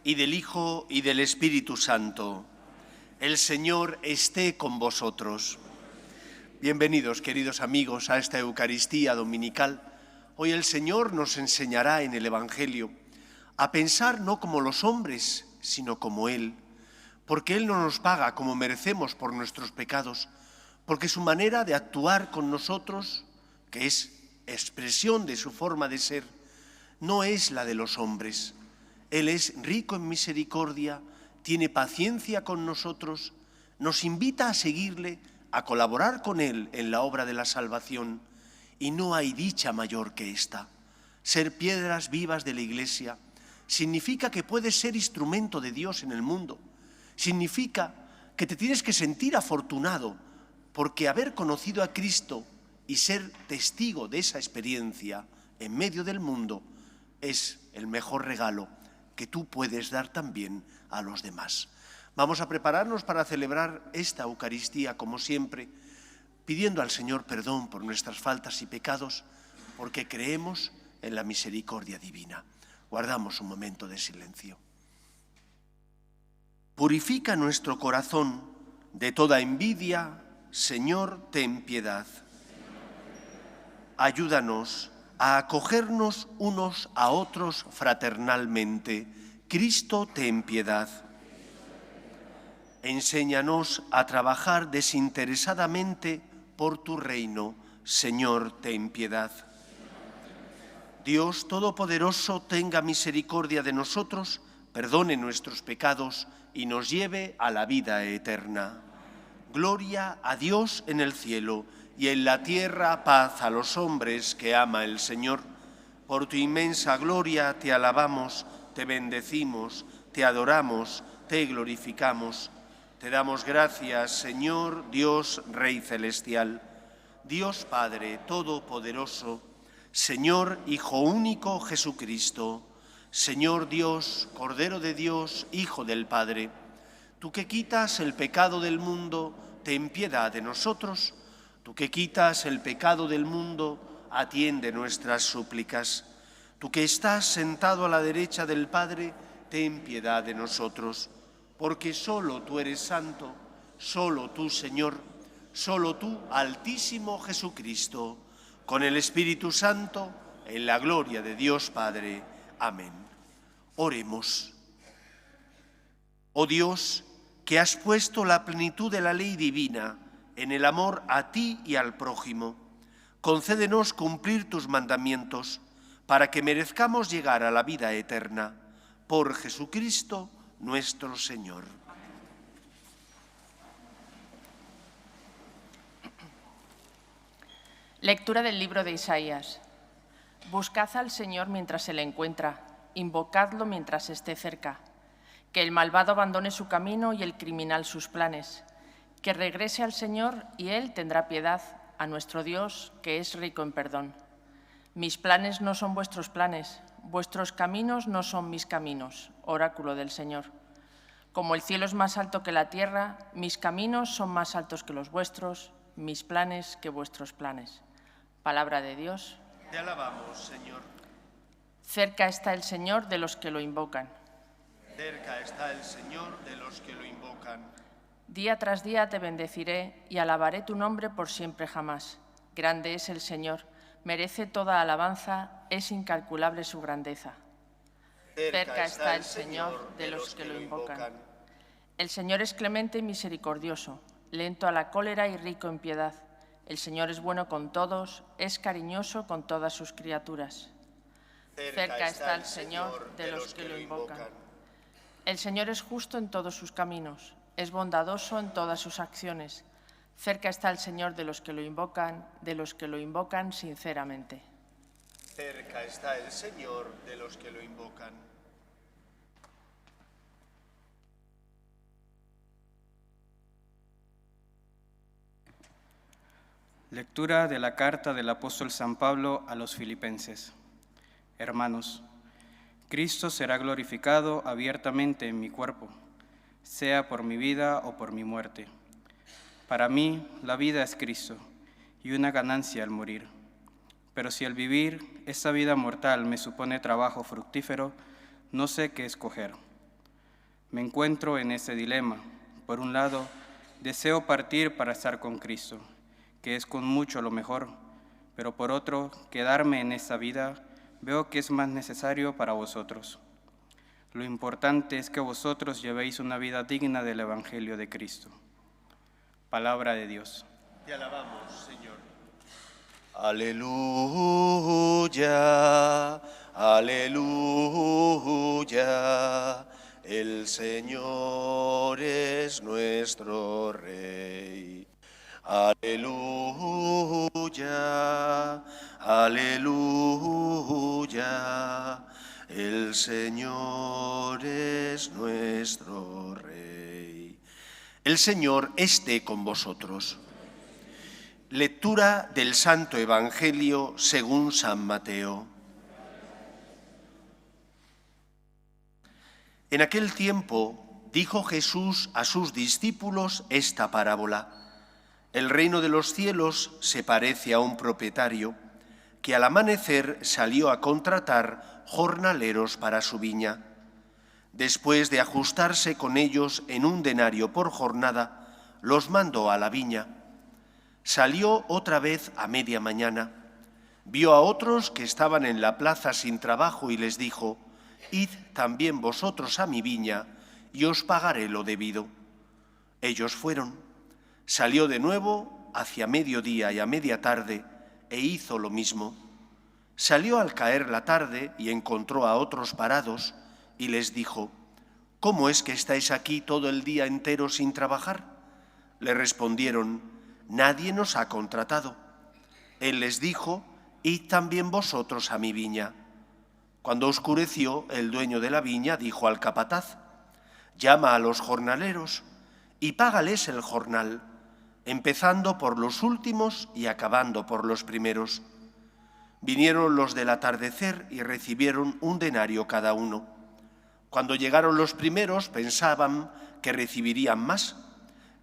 y del Hijo, y del Espíritu Santo. El Señor esté con vosotros. Bienvenidos, queridos amigos, a esta Eucaristía dominical. Hoy el Señor nos enseñará en el Evangelio a pensar no como los hombres, sino como Él, porque Él no nos paga como merecemos por nuestros pecados, porque su manera de actuar con nosotros, que es expresión de su forma de ser, no es la de los hombres. Él es rico en misericordia, tiene paciencia con nosotros, nos invita a seguirle, a colaborar con Él en la obra de la salvación, y no hay dicha mayor que esta. Ser piedras vivas de la Iglesia significa que puedes ser instrumento de Dios en el mundo, significa que te tienes que sentir afortunado porque haber conocido a Cristo y ser testigo de esa experiencia en medio del mundo es el mejor regalo que tú puedes dar también a los demás. Vamos a prepararnos para celebrar esta Eucaristía, como siempre, pidiendo al Señor perdón por nuestras faltas y pecados, porque creemos en la misericordia divina. Guardamos un momento de silencio. Purifica nuestro corazón de toda envidia, Señor, ten piedad. Ayúdanos a acogernos unos a otros fraternalmente. Cristo, ten piedad. Enséñanos a trabajar desinteresadamente por tu reino. Señor, ten piedad. Dios Todopoderoso, tenga misericordia de nosotros, perdone nuestros pecados y nos lleve a la vida eterna. Gloria a Dios en el cielo, y en la tierra paz a los hombres que ama el Señor. Por tu inmensa gloria te alabamos, te bendecimos, te adoramos, te glorificamos. Te damos gracias, Señor, Dios, Rey celestial, Dios Padre todopoderoso, Señor Hijo único Jesucristo, Señor Dios, Cordero de Dios, Hijo del Padre. Tú que quitas el pecado del mundo, ten piedad de nosotros. Tú que quitas el pecado del mundo, atiende nuestras súplicas. Tú que estás sentado a la derecha del Padre, ten piedad de nosotros. Porque solo tú eres santo, solo tú, Señor, solo tú, Altísimo Jesucristo, con el Espíritu Santo, en la gloria de Dios Padre. Amén. Oremos. Oh Dios, que has puesto la plenitud de la ley divina en el amor a ti y al prójimo, concédenos cumplir tus mandamientos para que merezcamos llegar a la vida eterna. Por Jesucristo nuestro Señor. Lectura del libro de Isaías. Buscad al Señor mientras se le encuentra, invocadlo mientras esté cerca. Que el malvado abandone su camino y el criminal sus planes. Que regrese al Señor y Él tendrá piedad, a nuestro Dios, que es rico en perdón. Mis planes no son vuestros planes, vuestros caminos no son mis caminos, oráculo del Señor. Como el cielo es más alto que la tierra, mis caminos son más altos que los vuestros, mis planes que vuestros planes. Palabra de Dios. Te alabamos, Señor. Cerca está el Señor de los que lo invocan. Cerca está el Señor de los que lo invocan. Día tras día te bendeciré y alabaré tu nombre por siempre jamás. Grande es el Señor, merece toda alabanza, es incalculable su grandeza. Cerca está el Señor de los que lo invocan. El Señor es clemente y misericordioso, lento a la cólera y rico en piedad. El Señor es bueno con todos, es cariñoso con todas sus criaturas. Cerca está el Señor de los que lo invocan. El Señor es justo en todos sus caminos, es bondadoso en todas sus acciones. Cerca está el Señor de los que lo invocan sinceramente. Cerca está el Señor de los que lo invocan. Lectura de la carta del apóstol San Pablo a los Filipenses. Hermanos, Cristo será glorificado abiertamente en mi cuerpo, sea por mi vida o por mi muerte. Para mí, la vida es Cristo y una ganancia al morir. Pero si al vivir esta vida mortal me supone trabajo fructífero, no sé qué escoger. Me encuentro en ese dilema. Por un lado, deseo partir para estar con Cristo, que es con mucho lo mejor, pero por otro, quedarme en esta vida veo que es más necesario para vosotros. Lo importante es que vosotros llevéis una vida digna del Evangelio de Cristo. Palabra de Dios. Te alabamos, Señor. Aleluya, aleluya. El Señor es nuestro Rey. Aleluya, aleluya. El Señor es nuestro Rey. El Señor esté con vosotros. Lectura del Santo Evangelio según San Mateo. En aquel tiempo dijo Jesús a sus discípulos esta parábola. El reino de los cielos se parece a un propietario que al amanecer salió a contratar jornaleros para su viña. Después de ajustarse con ellos en un denario por jornada, los mandó a la viña. Salió otra vez a media mañana. Vio a otros que estaban en la plaza sin trabajo y les dijo: «Id también vosotros a mi viña y os pagaré lo debido». Ellos fueron. Salió de nuevo hacia mediodía y a media tarde e hizo lo mismo. Salió al caer la tarde y encontró a otros parados y les dijo: «¿Cómo es que estáis aquí todo el día entero sin trabajar?». Le respondieron: «Nadie nos ha contratado». Él les dijo: «Id también vosotros a mi viña». Cuando oscureció, el dueño de la viña dijo al capataz: «Llama a los jornaleros y págales el jornal, empezando por los últimos y acabando por los primeros». Vinieron los del atardecer y recibieron un denario cada uno. Cuando llegaron los primeros pensaban que recibirían más,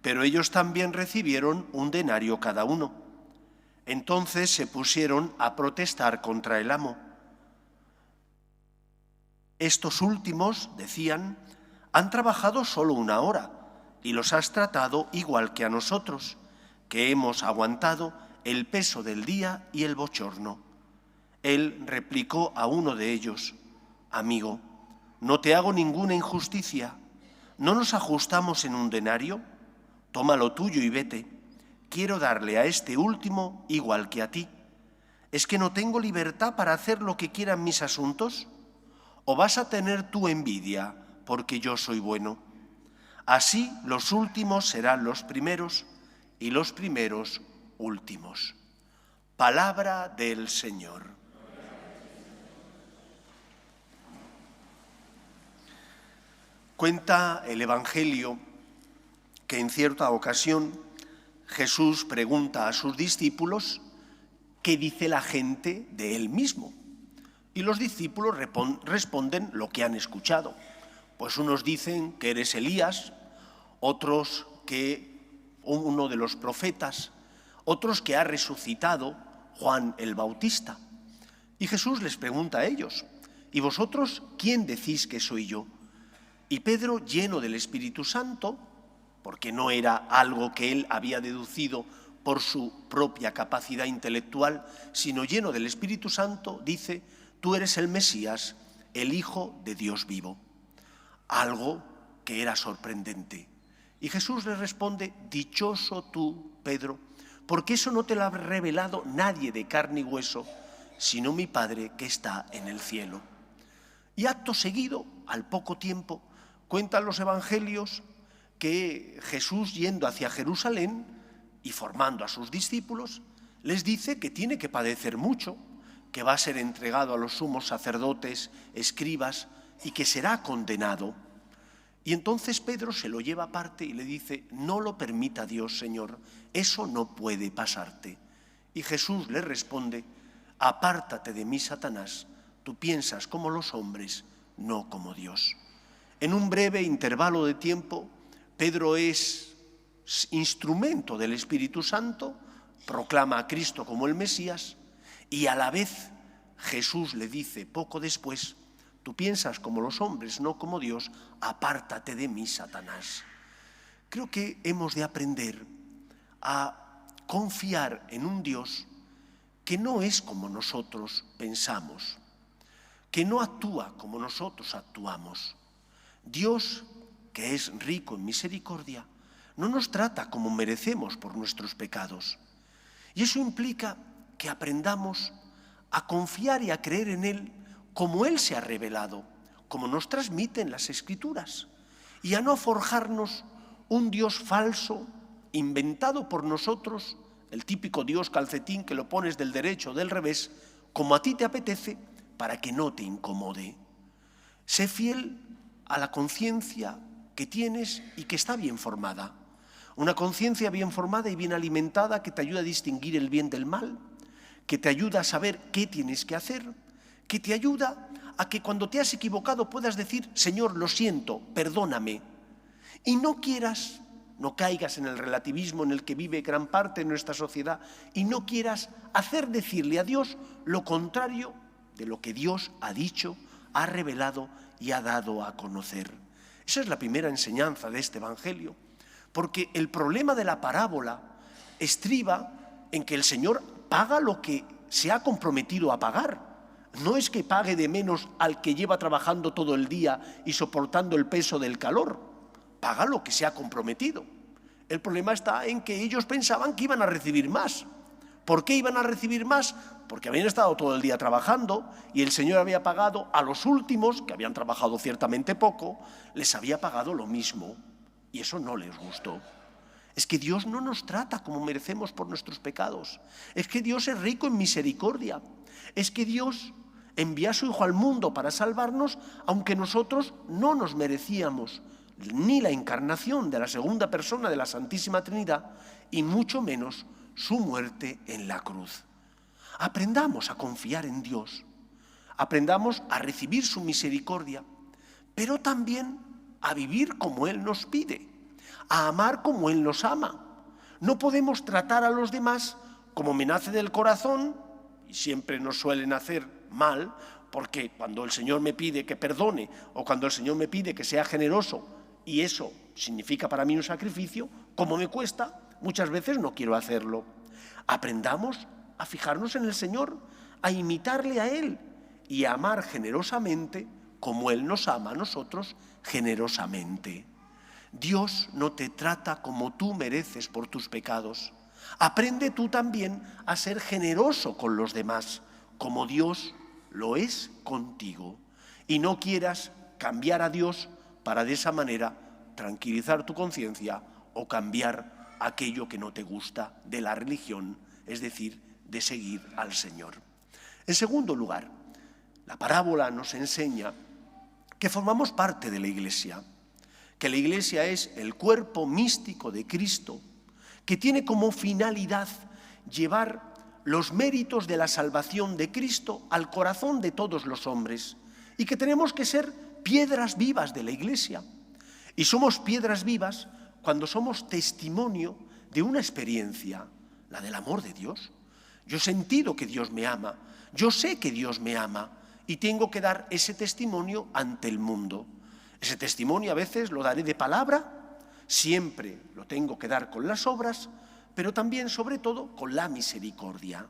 pero ellos también recibieron un denario cada uno. Entonces se pusieron a protestar contra el amo. «Estos últimos», decían, «han trabajado solo 1 hora y los has tratado igual que a nosotros, que hemos aguantado el peso del día y el bochorno». Él replicó a uno de ellos: «Amigo, no te hago ninguna injusticia. ¿No nos ajustamos en un denario? Toma lo tuyo y vete. Quiero darle a este último igual que a ti. ¿Es que no tengo libertad para hacer lo que quieran mis asuntos? ¿O vas a tener tu envidia porque yo soy bueno? Así los últimos serán los primeros y los primeros últimos». Palabra del Señor. Cuenta el Evangelio que en cierta ocasión Jesús pregunta a sus discípulos qué dice la gente de él mismo. Y los discípulos responden lo que han escuchado. Pues unos dicen que eres Elías, otros que uno de los profetas, otros que ha resucitado Juan el Bautista. Y Jesús les pregunta a ellos: ¿y vosotros quién decís que soy yo? Y Pedro, lleno del Espíritu Santo, porque no era algo que él había deducido por su propia capacidad intelectual, sino lleno del Espíritu Santo, dice: «Tú eres el Mesías, el Hijo de Dios vivo». Algo que era sorprendente. Y Jesús le responde: «Dichoso tú, Pedro, porque eso no te lo ha revelado nadie de carne y hueso, sino mi Padre que está en el cielo». Y acto seguido, al poco tiempo, cuentan los evangelios que Jesús, yendo hacia Jerusalén y formando a sus discípulos, les dice que tiene que padecer mucho, que va a ser entregado a los sumos sacerdotes, escribas, y que será condenado. Y entonces Pedro se lo lleva aparte y le dice: «No lo permita Dios, Señor, eso no puede pasarte». Y Jesús le responde: «Apártate de mí, Satanás, tú piensas como los hombres, no como Dios». En un breve intervalo de tiempo, Pedro es instrumento del Espíritu Santo, proclama a Cristo como el Mesías, y a la vez Jesús le dice poco después: Tú piensas como los hombres, no como Dios. Apártate de mí, Satanás. Creo que hemos de aprender a confiar en un Dios que no es como nosotros pensamos, que no actúa como nosotros actuamos. Dios, que es rico en misericordia, no nos trata como merecemos por nuestros pecados. Y eso implica que aprendamos a confiar y a creer en Él como Él se ha revelado, como nos transmiten las Escrituras, y a no forjarnos un Dios falso, inventado por nosotros, el típico Dios calcetín que lo pones del derecho o del revés, como a ti te apetece, para que no te incomode. Sé fiel a la conciencia que tienes y que está bien formada. Una conciencia bien formada y bien alimentada que te ayuda a distinguir el bien del mal, que te ayuda a saber qué tienes que hacer, que te ayuda a que cuando te has equivocado puedas decir, Señor, lo siento, perdóname. Y no caigas en el relativismo en el que vive gran parte de nuestra sociedad y no quieras hacer decirle a Dios lo contrario de lo que Dios ha dicho, ha revelado y ha dado a conocer. Esa es la primera enseñanza de este Evangelio, porque el problema de la parábola estriba en que el Señor paga lo que se ha comprometido a pagar. No es que pague de menos al que lleva trabajando todo el día y soportando el peso del calor. Paga lo que se ha comprometido. El problema está en que ellos pensaban que iban a recibir más. ¿Por qué iban a recibir más? Porque habían estado todo el día trabajando y el Señor había pagado a los últimos, que habían trabajado ciertamente poco, les había pagado lo mismo. Y eso no les gustó. Es que Dios no nos trata como merecemos por nuestros pecados. Es que Dios es rico en misericordia. Es que Dios envía a su Hijo al mundo para salvarnos, aunque nosotros no nos merecíamos ni la encarnación de la segunda persona de la Santísima Trinidad y mucho menos su muerte en la cruz. Aprendamos a confiar en Dios, aprendamos a recibir su misericordia, pero también a vivir como Él nos pide, a amar como Él nos ama. No podemos tratar a los demás como me nace del corazón, y siempre nos suelen hacer mal, porque cuando el Señor me pide que perdone o cuando el Señor me pide que sea generoso, y eso significa para mí un sacrificio, como me cuesta, muchas veces no quiero hacerlo. Aprendamos a fijarnos en el Señor, a imitarle a Él y a amar generosamente como Él nos ama a nosotros generosamente. Dios no te trata como tú mereces por tus pecados. Aprende tú también a ser generoso con los demás, como Dios lo es contigo. Y no quieras cambiar a Dios para de esa manera tranquilizar tu conciencia o cambiar aquello que no te gusta de la religión, es decir, de seguir al Señor. En segundo lugar, la parábola nos enseña que formamos parte de la Iglesia, que la Iglesia es el cuerpo místico de Cristo, que tiene como finalidad llevar los méritos de la salvación de Cristo al corazón de todos los hombres y que tenemos que ser piedras vivas de la Iglesia. Y somos piedras vivas cuando somos testimonio de una experiencia, la del amor de Dios. Yo he sentido que Dios me ama, yo sé que Dios me ama y tengo que dar ese testimonio ante el mundo. Ese testimonio a veces lo daré de palabra, siempre lo tengo que dar con las obras, pero también, sobre todo, con la misericordia.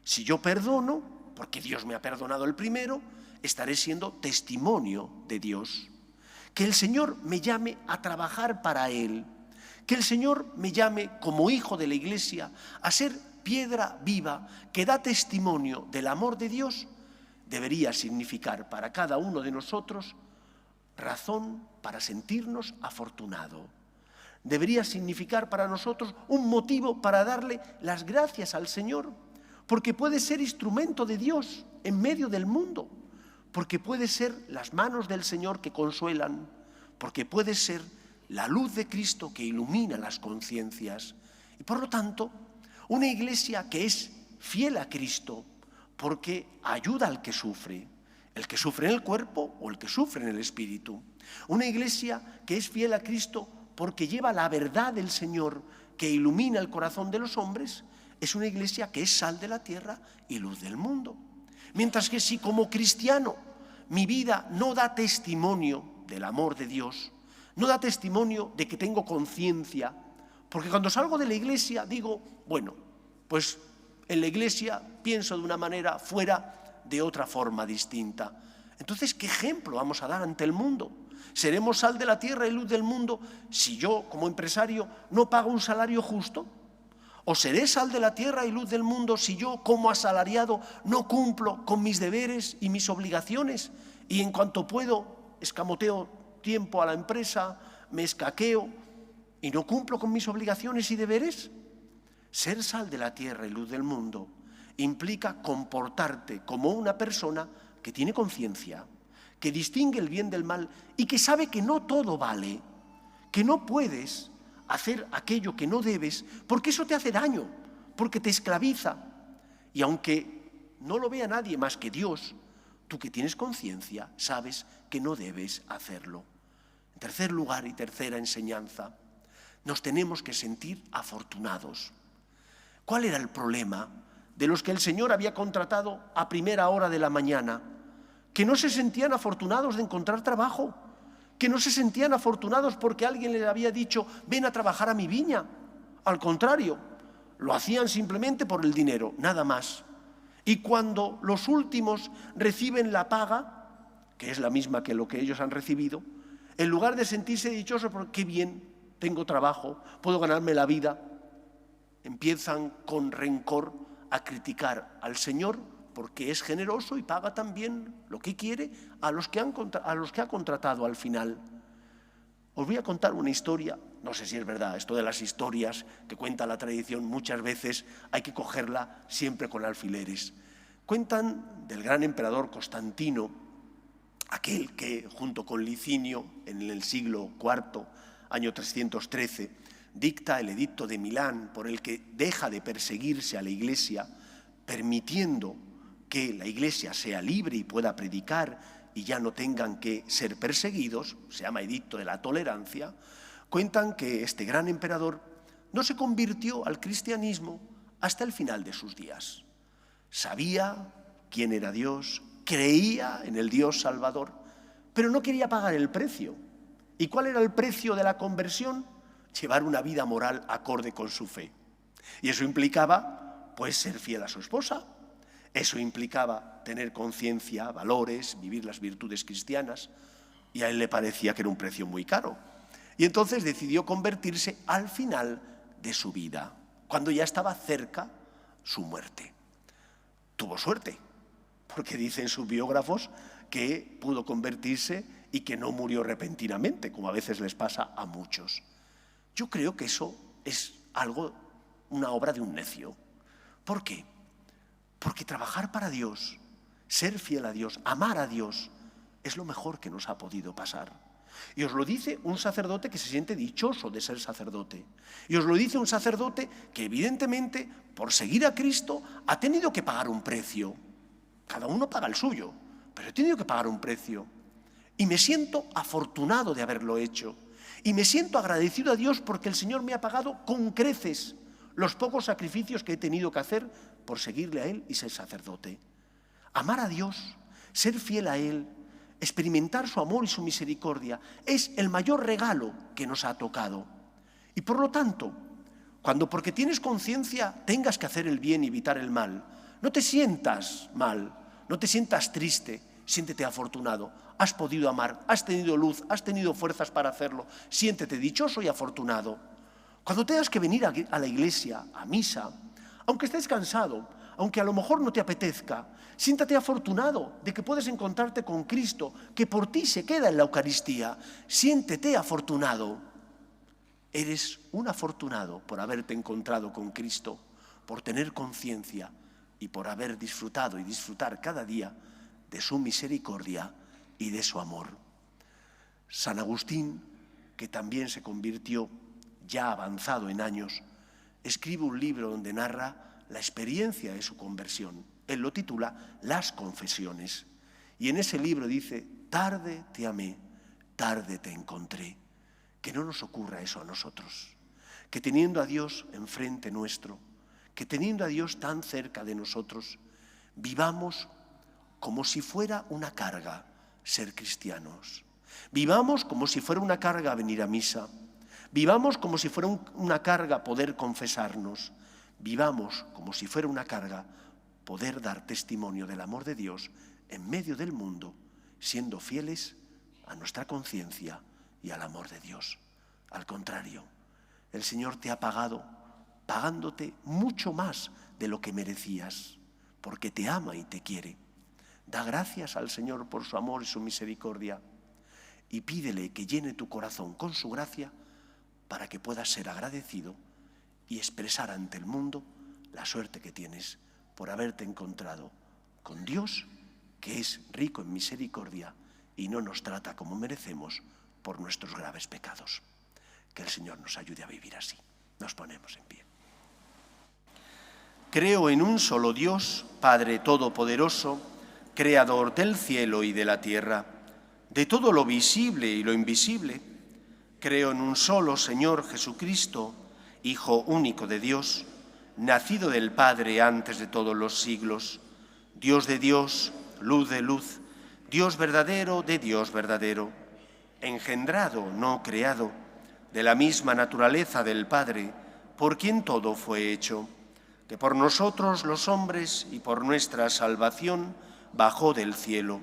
Si yo perdono, porque Dios me ha perdonado el primero, estaré siendo testimonio de Dios. Que el Señor me llame a trabajar para Él, que el Señor me llame como hijo de la Iglesia a ser piedra viva que da testimonio del amor de Dios, debería significar para cada uno de nosotros razón para sentirnos afortunado. Debería significar para nosotros un motivo para darle las gracias al Señor, porque puede ser instrumento de Dios en medio del mundo, porque puede ser las manos del Señor que consuelan, porque puede ser la luz de Cristo que ilumina las conciencias. Y por lo tanto, una iglesia que es fiel a Cristo, porque ayuda al que sufre, el que sufre en el cuerpo o el que sufre en el espíritu. Una iglesia que es fiel a Cristo porque lleva la verdad del Señor que ilumina el corazón de los hombres, es una iglesia que es sal de la tierra y luz del mundo. Mientras que si como cristiano mi vida no da testimonio del amor de Dios, no da testimonio de que tengo conciencia, porque cuando salgo de la iglesia digo, bueno, pues en la iglesia pienso de una manera, fuera de otra forma distinta. Entonces, ¿qué ejemplo vamos a dar ante el mundo? ¿Seremos sal de la tierra y luz del mundo si yo, como empresario, no pago un salario justo? ¿O seré sal de la tierra y luz del mundo si yo, como asalariado, no cumplo con mis deberes y mis obligaciones? Y en cuanto puedo, escamoteo tiempo a la empresa, me escaqueo y no cumplo con mis obligaciones y deberes. Ser sal de la tierra y luz del mundo implica comportarte como una persona que tiene conciencia, que distingue el bien del mal y que sabe que no todo vale, que no puedes hacer aquello que no debes, porque eso te hace daño, porque te esclaviza. Y aunque no lo vea nadie más que Dios, tú que tienes conciencia sabes que no debes hacerlo. En tercer lugar y tercera enseñanza, nos tenemos que sentir afortunados. ¿Cuál era el problema de los que el Señor había contratado a primera hora de la mañana? Que no se sentían afortunados de encontrar trabajo, que no se sentían afortunados porque alguien les había dicho, ven a trabajar a mi viña. Al contrario, lo hacían simplemente por el dinero, nada más. Y cuando los últimos reciben la paga, que es la misma que lo que ellos han recibido, en lugar de sentirse dichosos porque qué bien, tengo trabajo, puedo ganarme la vida, empiezan con rencor a criticar al Señor porque es generoso y paga también lo que quiere a los que ha contratado al final. Os voy a contar una historia, no sé si es verdad, esto de las historias que cuenta la tradición muchas veces hay que cogerla siempre con alfileres. Cuentan del gran emperador Constantino, aquel que junto con Licinio en el siglo IV, año 313, dicta el edicto de Milán por el que deja de perseguirse a la Iglesia, permitiendo que la Iglesia sea libre y pueda predicar y ya no tengan que ser perseguidos, se llama edicto de la tolerancia. Cuentan que este gran emperador no se convirtió al cristianismo hasta el final de sus días. Sabía quién era Dios, creía en el Dios Salvador, pero no quería pagar el precio. ¿Y cuál era el precio de la conversión? Llevar una vida moral acorde con su fe. Y eso implicaba, pues, ser fiel a su esposa. Eso implicaba tener conciencia, valores, vivir las virtudes cristianas. Y a él le parecía que era un precio muy caro. Y entonces decidió convertirse al final de su vida, cuando ya estaba cerca su muerte. Tuvo suerte, porque dicen sus biógrafos que pudo convertirse y que no murió repentinamente, como a veces les pasa a muchos. Yo creo que eso es una obra de un necio. ¿Por qué? Porque trabajar para Dios, ser fiel a Dios, amar a Dios, es lo mejor que nos ha podido pasar. Y os lo dice un sacerdote que se siente dichoso de ser sacerdote. Y os lo dice un sacerdote que evidentemente, por seguir a Cristo, ha tenido que pagar un precio. Cada uno paga el suyo, pero he tenido que pagar un precio. Y me siento afortunado de haberlo hecho. Y me siento agradecido a Dios porque el Señor me ha pagado con creces los pocos sacrificios que he tenido que hacer por seguirle a Él y ser sacerdote. Amar a Dios, ser fiel a Él, experimentar su amor y su misericordia es el mayor regalo que nos ha tocado. Y por lo tanto, cuando porque tienes conciencia tengas que hacer el bien y evitar el mal, no te sientas mal, no te sientas triste, siéntete afortunado. Has podido amar, has tenido luz, has tenido fuerzas para hacerlo. Siéntete dichoso y afortunado. Cuando tengas que venir a la iglesia, a misa, aunque estés cansado, aunque a lo mejor no te apetezca, siéntate afortunado de que puedes encontrarte con Cristo, que por ti se queda en la Eucaristía. Siéntete afortunado. Eres un afortunado por haberte encontrado con Cristo, por tener conciencia y por haber disfrutado y disfrutar cada día de su misericordia y de su amor. San Agustín, que también se convirtió ya avanzado en años, escribe un libro donde narra la experiencia de su conversión. Él lo titula Las Confesiones. Y en ese libro dice, tarde te amé, tarde te encontré. Que no nos ocurra eso a nosotros. Que teniendo a Dios enfrente nuestro, que teniendo a Dios tan cerca de nosotros, vivamos como si fuera una carga, ser cristianos. Vivamos como si fuera una carga venir a misa. Vivamos como si fuera una carga poder confesarnos. Vivamos como si fuera una carga poder dar testimonio del amor de Dios en medio del mundo, siendo fieles a nuestra conciencia y al amor de Dios. Al contrario, el Señor te ha pagado, pagándote mucho más de lo que merecías, porque te ama y te quiere. Da gracias al Señor por su amor y su misericordia y pídele que llene tu corazón con su gracia para que puedas ser agradecido y expresar ante el mundo la suerte que tienes por haberte encontrado con Dios, que es rico en misericordia y no nos trata como merecemos por nuestros graves pecados. Que el Señor nos ayude a vivir así. Nos ponemos en pie. Creo en un solo Dios, Padre Todopoderoso, Creador del cielo y de la tierra, de todo lo visible y lo invisible. Creo en un solo Señor Jesucristo, Hijo único de Dios, nacido del Padre antes de todos los siglos, Dios de Dios, luz de luz, Dios verdadero de Dios verdadero, engendrado, no creado, de la misma naturaleza del Padre, por quien todo fue hecho, que por nosotros los hombres y por nuestra salvación bajó del cielo,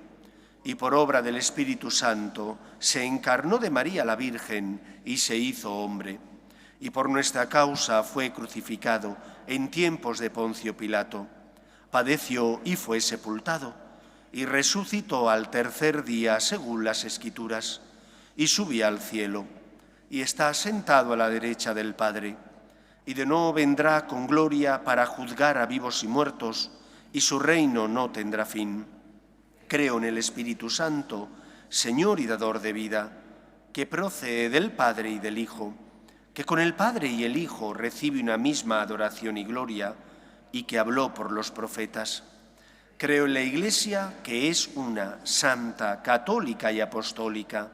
y por obra del Espíritu Santo se encarnó de María la Virgen y se hizo hombre, y por nuestra causa fue crucificado en tiempos de Poncio Pilato, padeció y fue sepultado, y resucitó al tercer día según las Escrituras, y subió al cielo, y está sentado a la derecha del Padre, y de nuevo vendrá con gloria para juzgar a vivos y muertos, y su reino no tendrá fin. Creo en el Espíritu Santo, Señor y dador de vida, que procede del Padre y del Hijo, que con el Padre y el Hijo recibe una misma adoración y gloria, y que habló por los profetas. Creo en la Iglesia, que es una, santa, católica y apostólica.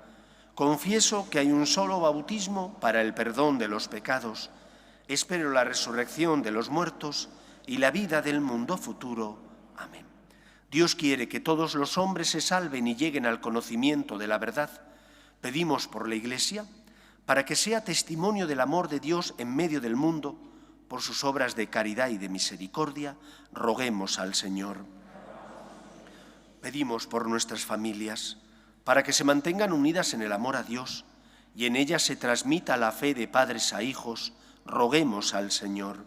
Confieso que hay un solo bautismo para el perdón de los pecados. Espero la resurrección de los muertos y la vida del mundo futuro. Amén. Dios quiere que todos los hombres se salven y lleguen al conocimiento de la verdad. Pedimos por la Iglesia, para que sea testimonio del amor de Dios en medio del mundo, por sus obras de caridad y de misericordia, roguemos al Señor. Pedimos por nuestras familias, para que se mantengan unidas en el amor a Dios y en ellas se transmita la fe de padres a hijos, roguemos al Señor.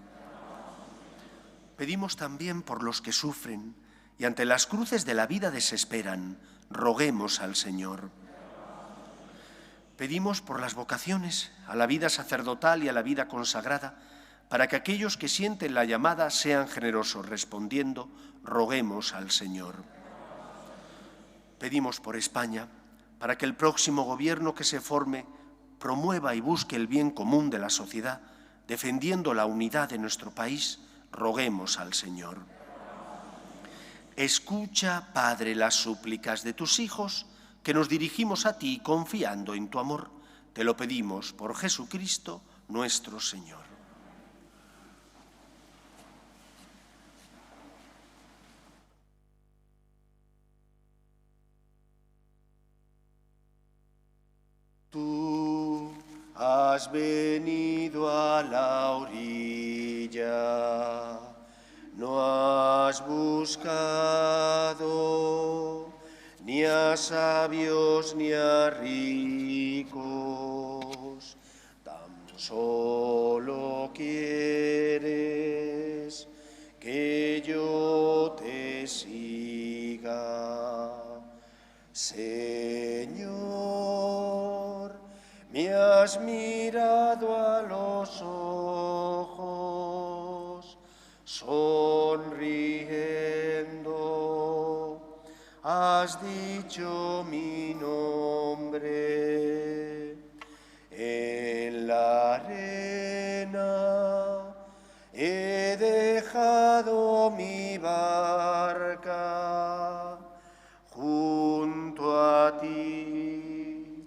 Pedimos también por los que sufren y ante las cruces de la vida desesperan, roguemos al Señor. Pedimos por las vocaciones, a la vida sacerdotal y a la vida consagrada, para que aquellos que sienten la llamada sean generosos respondiendo, roguemos al Señor. Pedimos por España, para que el próximo gobierno que se forme promueva y busque el bien común de la sociedad, defendiendo la unidad de nuestro país, roguemos al Señor. Escucha, Padre, las súplicas de tus hijos, que nos dirigimos a ti confiando en tu amor. Te lo pedimos por Jesucristo, nuestro Señor. Tú has venido a la orilla, no has buscado ni a sabios ni a ricos, tan solo quieres que yo te siga. Señor, me has mirado a los ojos, sonriendo, has dicho mi nombre. En la arena he dejado mi barca, junto a ti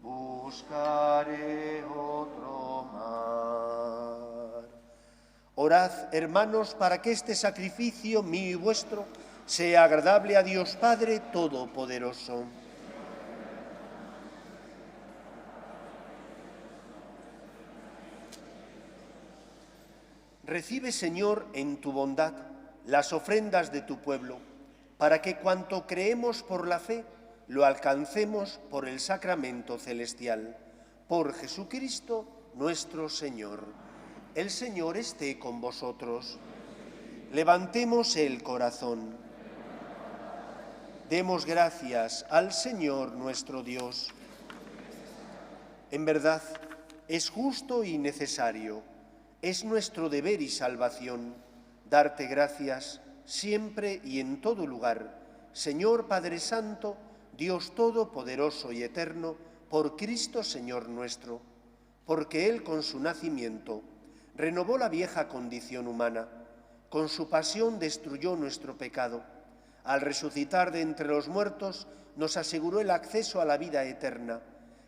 buscaré otro mar. Orad, hermanos, para que este sacrificio mío y vuestro sea agradable a Dios Padre Todopoderoso. Recibe, Señor, en tu bondad las ofrendas de tu pueblo, para que cuanto creemos por la fe, lo alcancemos por el sacramento celestial. Por Jesucristo nuestro Señor. El Señor esté con vosotros. Levantemos el corazón. Demos gracias al Señor nuestro Dios. En verdad, es justo y necesario, es nuestro deber y salvación, darte gracias siempre y en todo lugar, Señor Padre Santo, Dios Todopoderoso y Eterno, por Cristo Señor nuestro, porque Él con su nacimiento renovó la vieja condición humana, con su pasión destruyó nuestro pecado, al resucitar de entre los muertos nos aseguró el acceso a la vida eterna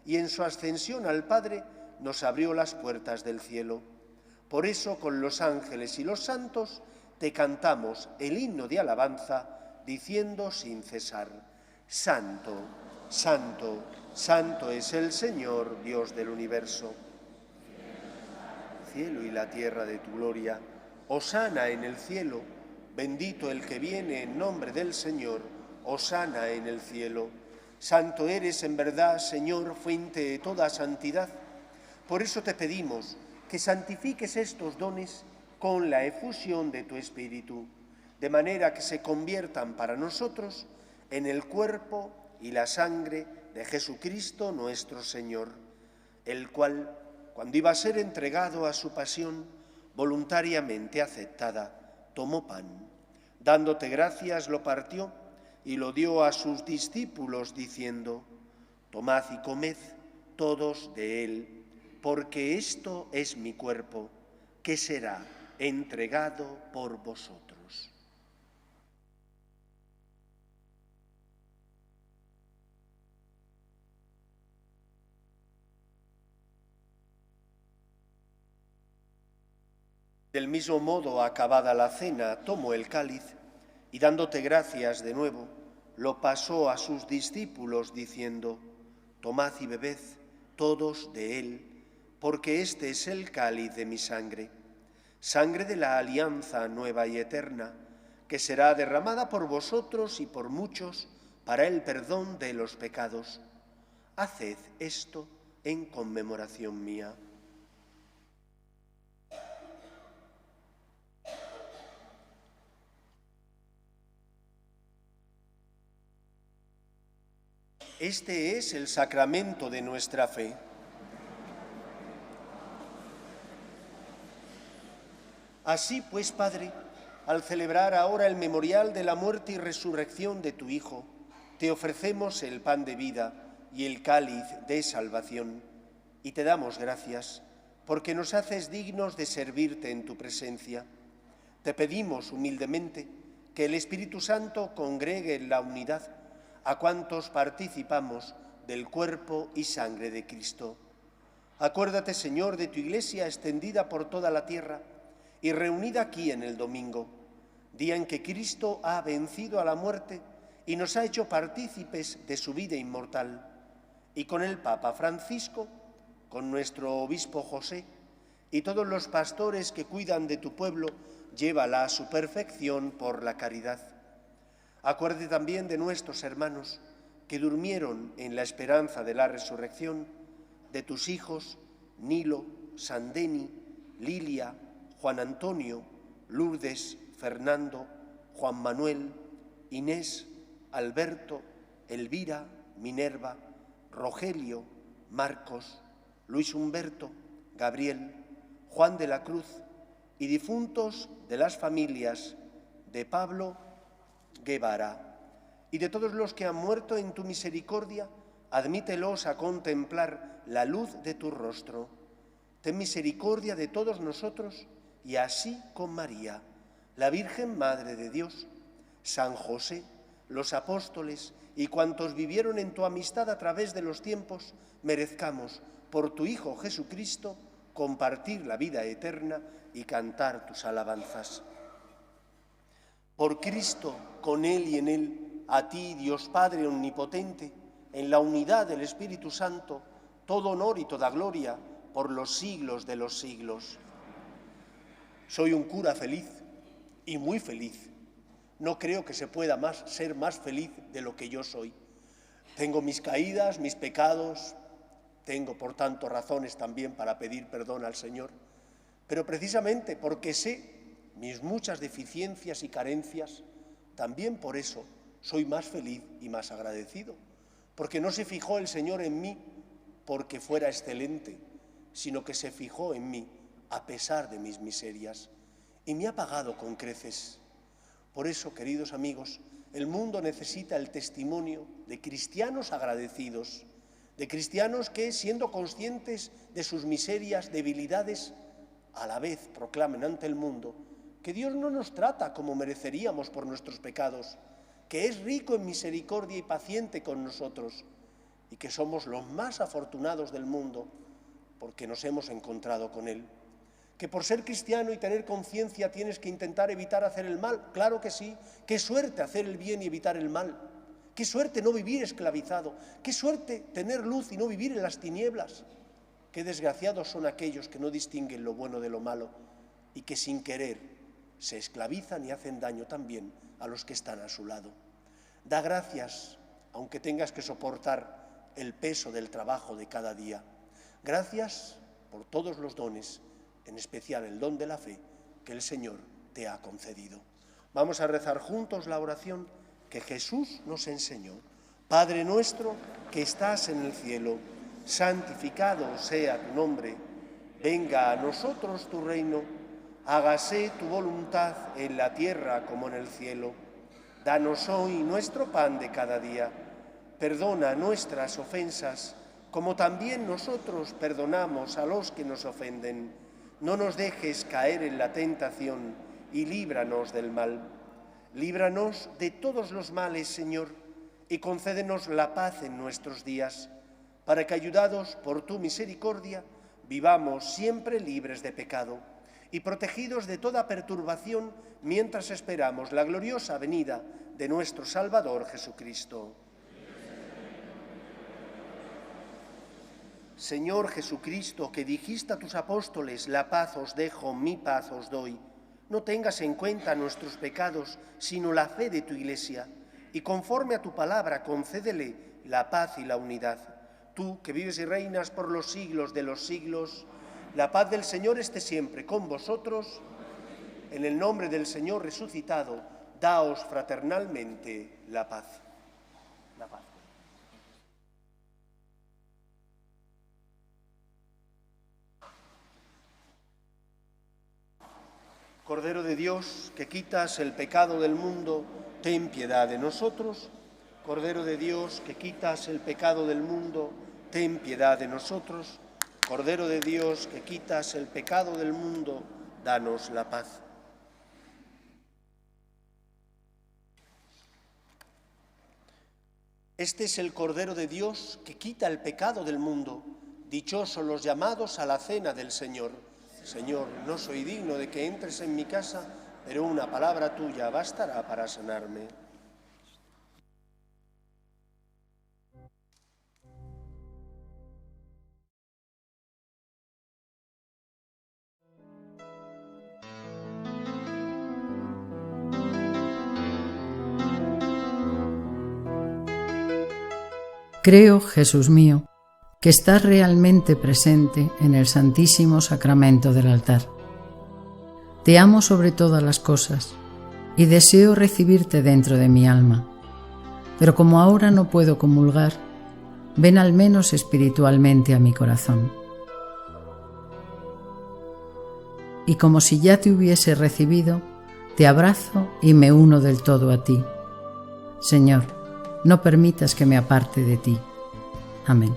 y en su ascensión al Padre nos abrió las puertas del cielo. Por eso con los ángeles y los santos te cantamos el himno de alabanza diciendo sin cesar: Santo, Santo, Santo es el Señor, Dios del universo. Cielo y la tierra de tu gloria, hosana en el cielo, bendito el que viene en nombre del Señor, hosana en el cielo. Santo eres en verdad, Señor, fuente de toda santidad. Por eso te pedimos que santifiques estos dones con la efusión de tu Espíritu, de manera que se conviertan para nosotros en el cuerpo y la sangre de Jesucristo nuestro Señor, el cual, cuando iba a ser entregado a su pasión, voluntariamente aceptada, tomó pan. Dándote gracias, lo partió y lo dio a sus discípulos, diciendo: Tomad y comed todos de él, porque esto es mi cuerpo, que será entregado por vosotros. Del mismo modo, acabada la cena, tomó el cáliz y, dándote gracias de nuevo, lo pasó a sus discípulos, diciendo: Tomad y bebed todos de él, porque este es el cáliz de mi sangre, sangre de la alianza nueva y eterna, que será derramada por vosotros y por muchos para el perdón de los pecados. Haced esto en conmemoración mía. Este es el sacramento de nuestra fe. Así pues, Padre, al celebrar ahora el memorial de la muerte y resurrección de tu Hijo, te ofrecemos el pan de vida y el cáliz de salvación, y te damos gracias porque nos haces dignos de servirte en tu presencia. Te pedimos humildemente que el Espíritu Santo congregue en la unidad a cuantos participamos del cuerpo y sangre de Cristo. Acuérdate, Señor, de tu Iglesia extendida por toda la tierra y reunida aquí en el domingo, día en que Cristo ha vencido a la muerte y nos ha hecho partícipes de su vida inmortal, y con el Papa Francisco, con nuestro obispo José y todos los pastores que cuidan de tu pueblo, llévala a su perfección por la caridad. Acuérdate también de nuestros hermanos que durmieron en la esperanza de la resurrección, de tus hijos Nilo, Sandeni, Lilia, Juan Antonio, Lourdes, Fernando, Juan Manuel, Inés, Alberto, Elvira, Minerva, Rogelio, Marcos, Luis Humberto, Gabriel, Juan de la Cruz y difuntos de las familias de Pablo Guevara, y de todos los que han muerto en tu misericordia, admítelos a contemplar la luz de tu rostro. Ten misericordia de todos nosotros, y así con María, la Virgen Madre de Dios, San José, los apóstoles y cuantos vivieron en tu amistad a través de los tiempos, merezcamos, por tu Hijo Jesucristo, compartir la vida eterna y cantar tus alabanzas. Por Cristo, con Él y en Él, a ti, Dios Padre omnipotente, en la unidad del Espíritu Santo, todo honor y toda gloria por los siglos de los siglos. Soy un cura feliz y muy feliz. No creo que se pueda ser más feliz de lo que yo soy. Tengo mis caídas, mis pecados, tengo por tanto razones también para pedir perdón al Señor, pero precisamente porque sé mis muchas deficiencias y carencias, también por eso soy más feliz y más agradecido, porque no se fijó el Señor en mí porque fuera excelente, sino que se fijó en mí a pesar de mis miserias y me ha pagado con creces. Por eso, queridos amigos, el mundo necesita el testimonio de cristianos agradecidos, de cristianos que, siendo conscientes de sus miserias, debilidades, a la vez proclamen ante el mundo que Dios no nos trata como mereceríamos por nuestros pecados, que es rico en misericordia y paciente con nosotros, y que somos los más afortunados del mundo porque nos hemos encontrado con Él. Que por ser cristiano y tener conciencia tienes que intentar evitar hacer el mal. Claro que sí. Qué suerte hacer el bien y evitar el mal. Qué suerte no vivir esclavizado. Qué suerte tener luz y no vivir en las tinieblas. Qué desgraciados son aquellos que no distinguen lo bueno de lo malo y que sin querer se esclavizan y hacen daño también a los que están a su lado. Da gracias, aunque tengas que soportar el peso del trabajo de cada día. Gracias por todos los dones, en especial el don de la fe que el Señor te ha concedido. Vamos a rezar juntos la oración que Jesús nos enseñó. Padre nuestro que estás en el cielo, santificado sea tu nombre. Venga a nosotros tu reino. Hágase tu voluntad en la tierra como en el cielo. Danos hoy nuestro pan de cada día. Perdona nuestras ofensas, como también nosotros perdonamos a los que nos ofenden. No nos dejes caer en la tentación y líbranos del mal. Líbranos de todos los males, Señor, y concédenos la paz en nuestros días, para que, ayudados por tu misericordia, vivamos siempre libres de pecado y protegidos de toda perturbación mientras esperamos la gloriosa venida de nuestro Salvador Jesucristo. Señor Jesucristo, que dijiste a tus apóstoles, la paz os dejo, mi paz os doy, no tengas en cuenta nuestros pecados, sino la fe de tu Iglesia, y conforme a tu palabra concédele la paz y la unidad. Tú, que vives y reinas por los siglos de los siglos, la paz del Señor esté siempre con vosotros. En el nombre del Señor resucitado, daos fraternalmente la paz. La paz. Cordero de Dios, que quitas el pecado del mundo, ten piedad de nosotros. Cordero de Dios, que quitas el pecado del mundo, ten piedad de nosotros. Cordero de Dios, que quitas el pecado del mundo, danos la paz. Este es el Cordero de Dios que quita el pecado del mundo. Dichosos los llamados a la cena del Señor. Señor, no soy digno de que entres en mi casa, pero una palabra tuya bastará para sanarme. Creo, Jesús mío, que estás realmente presente en el Santísimo Sacramento del altar. Te amo sobre todas las cosas y deseo recibirte dentro de mi alma, pero como ahora no puedo comulgar, ven al menos espiritualmente a mi corazón. Y como si ya te hubiese recibido, te abrazo y me uno del todo a ti. Señor, no permitas que me aparte de ti. Amén.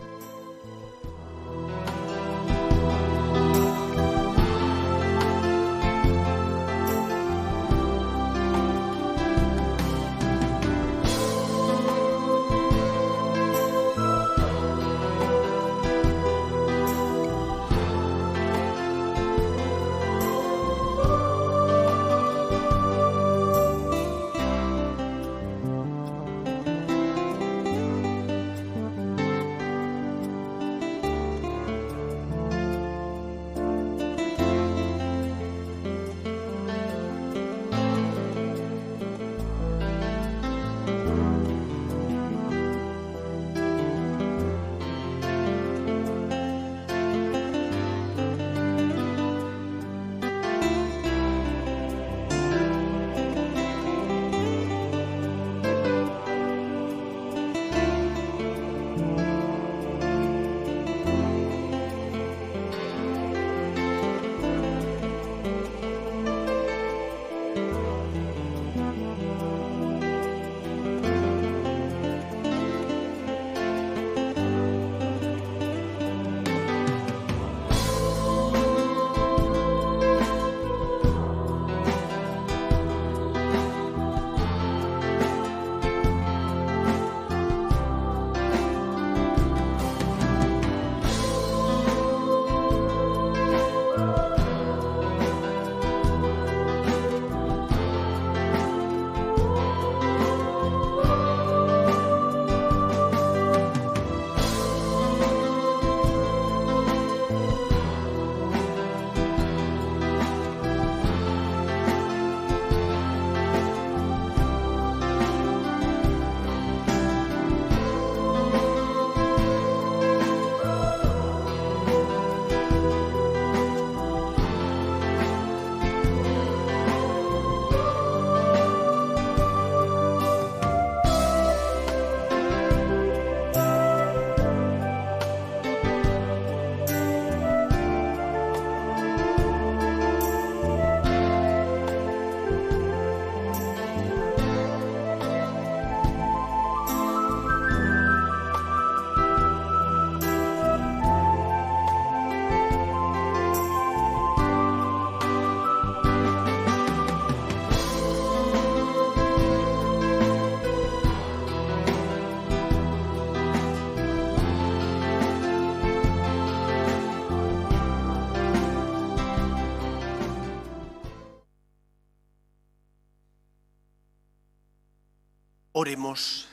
Oremos.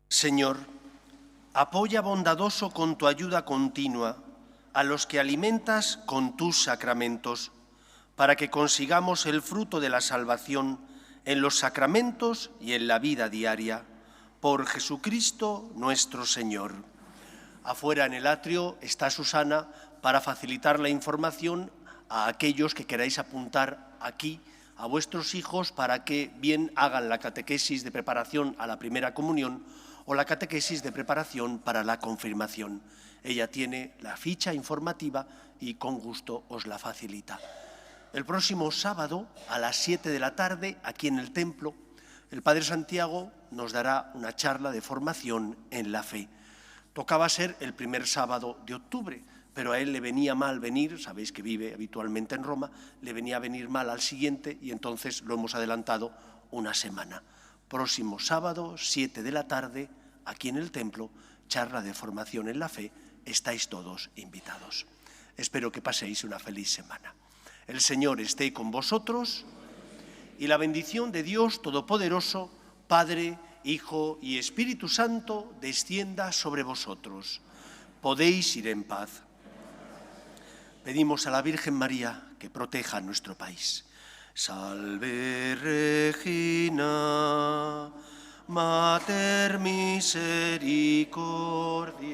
Señor, apoya bondadoso con tu ayuda continua a los que alimentas con tus sacramentos, para que consigamos el fruto de la salvación en los sacramentos y en la vida diaria. Por Jesucristo nuestro Señor. Afuera en el atrio está Susana para facilitar la información a aquellos que queráis apuntar aquí a vuestros hijos para que bien hagan la catequesis de preparación a la primera comunión o la catequesis de preparación para la confirmación. Ella tiene la ficha informativa y con gusto os la facilita. El próximo sábado a las 7 de la tarde, aquí en el templo, el Padre Santiago nos dará una charla de formación en la fe. Tocaba ser el primer sábado de octubre, pero a él le venía mal venir, sabéis que vive habitualmente en Roma, le venía a venir mal al siguiente y entonces lo hemos adelantado una semana. Próximo sábado, 7 de la tarde, aquí en el templo, charla de formación en la fe, estáis todos invitados. Espero que paséis una feliz semana. El Señor esté con vosotros y la bendición de Dios Todopoderoso, Padre, Hijo y Espíritu Santo, descienda sobre vosotros. Podéis ir en paz. Pedimos a la Virgen María que proteja a nuestro país. Salve Regina, Mater Misericordiae.